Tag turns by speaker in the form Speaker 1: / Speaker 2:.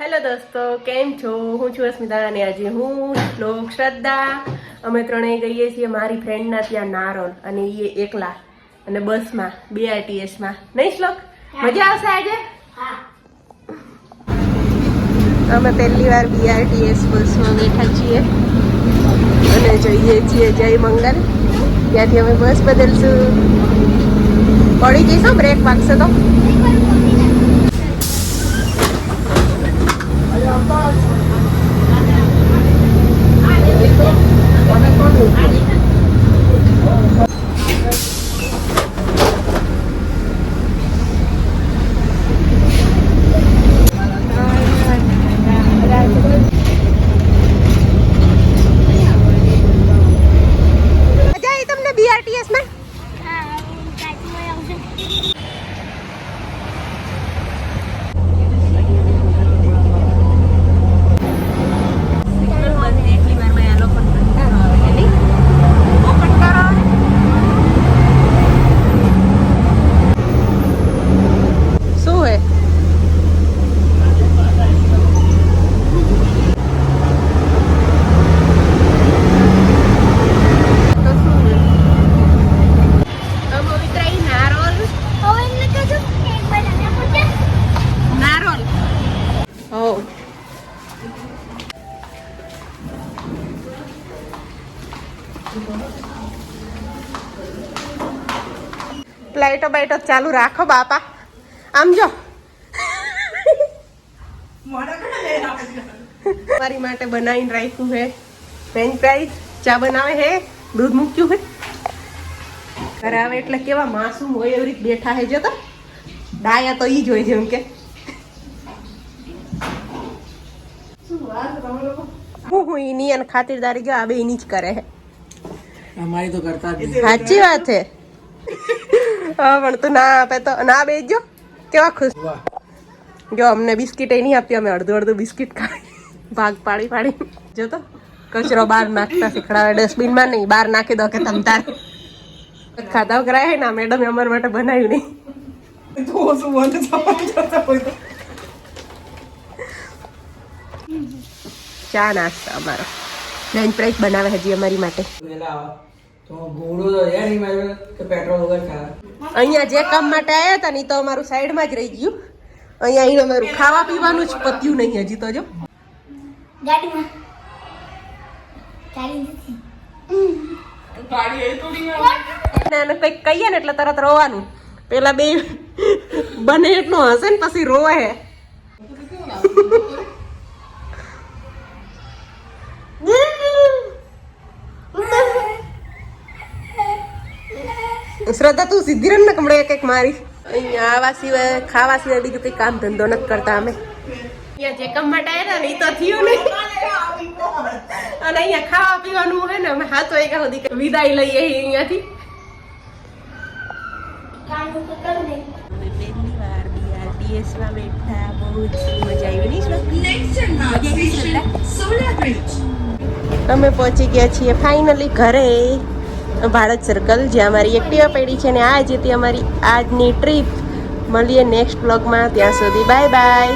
Speaker 1: Hello દોસ્તો, કેમ છો? હું છું અસ્મિતા અને આજે હું શ્લોક શ્રદ્ધા અમે ત્રણેય જઈએ છીએ મારી ફ્રેન્ડના ત્યાં નારોલ અને એ એકલા અને બસમાં BRTS-માં. નહીં શ્લોક? મજા આવશે આજે? અમે પહેલી વાર BRTS બસમાં બેઠા છીએ અને જઈએ છીએ જય મંગલ. ત્યાંથી અમે બસ બદલશું. પડી જઈશું, બ્રેક વાગશે તો. લાઈટો બાઈટો ચાલુ રાખો બાપા. આમ જો મારી માટે બનાવીને રાખ્યું છે ફ્રેન્ચ ફ્રાઈઝ. ચા બનાવે હે, દૂધ મૂક્યું હે. ઘરે આવે એટલે કેવા માસૂમ હોય એવી રીતે બેઠા હે. જો તો ડાયા તો ઈ જ હોય જેમ કે હું એની અને ખાતરદારી જો આ બે એની જ કરે હે.
Speaker 2: અમારી તો કરતા જ
Speaker 1: સાચી વાત છે. હા પણ તું ના આપે તો ના બેસજો. કેવા ખુશ. જો અમને બિસ્કિટ નહીં આપતી, અમે અડધું અડધું બિસ્કિટ ખાઈ ભાગ પાડી પાડી. જો તો કચરો બહાર નાખતા શીખડાવે. ડસ્ટબિનમાં નહીં, બહાર નાખી દો કે તમ તાર ખાતા કરાય ને. મેડમે અમારા માટે બનાવ્યું નહીં. ચા નાસ્તો અમારો ફ્રેન્ચ ફ્રાઈઝ બનાવે હજી અમારી માટે. અહીંયા જે કામ માટે આવ્યા હતા ને તો અમારું સાઈડમાં જ રહી ગયું. અહીંયા અહીં અમારું ખાવા પીવાનું જ પત્યું નહીં હજી તો. જો ગાડીમાં કંઈક કહીએ ને એટલે તરત રોવાનું. પેલા બે બને એટલું હશે ને પછી રોવે હે. શ્રદ્ધા તું સીધી રન ને કમળે એક મારી. અહીંયા આવા સિવાય ખાવા સિવાય બીજું કઈ કામ ધંધો નથી કરતા અમે. અહીંયા જે કામ માટે આવ્યા ને એ તો થયું નહીં. અને અહીંયા ખાવા પીવાનું હોય ને અમે 7 વાગ્યા સુધી વિદાય લઈએ અહીંયાથી. પહેલી વાર BRTS-માં બેઠા, બહુ જ મજા આવી નહીં? અમે પહોંચી ગયા છીએ ફાઇનલી ઘરે, ભારત સર્કલ, જ્યાં અમારી એક્ટિવા પડી છે. ને આ જ હતી અમારી આજની ટ્રીપ. મળીએ નેક્સ્ટ બ્લોગમાં. ત્યાં સુધી બાય બાય.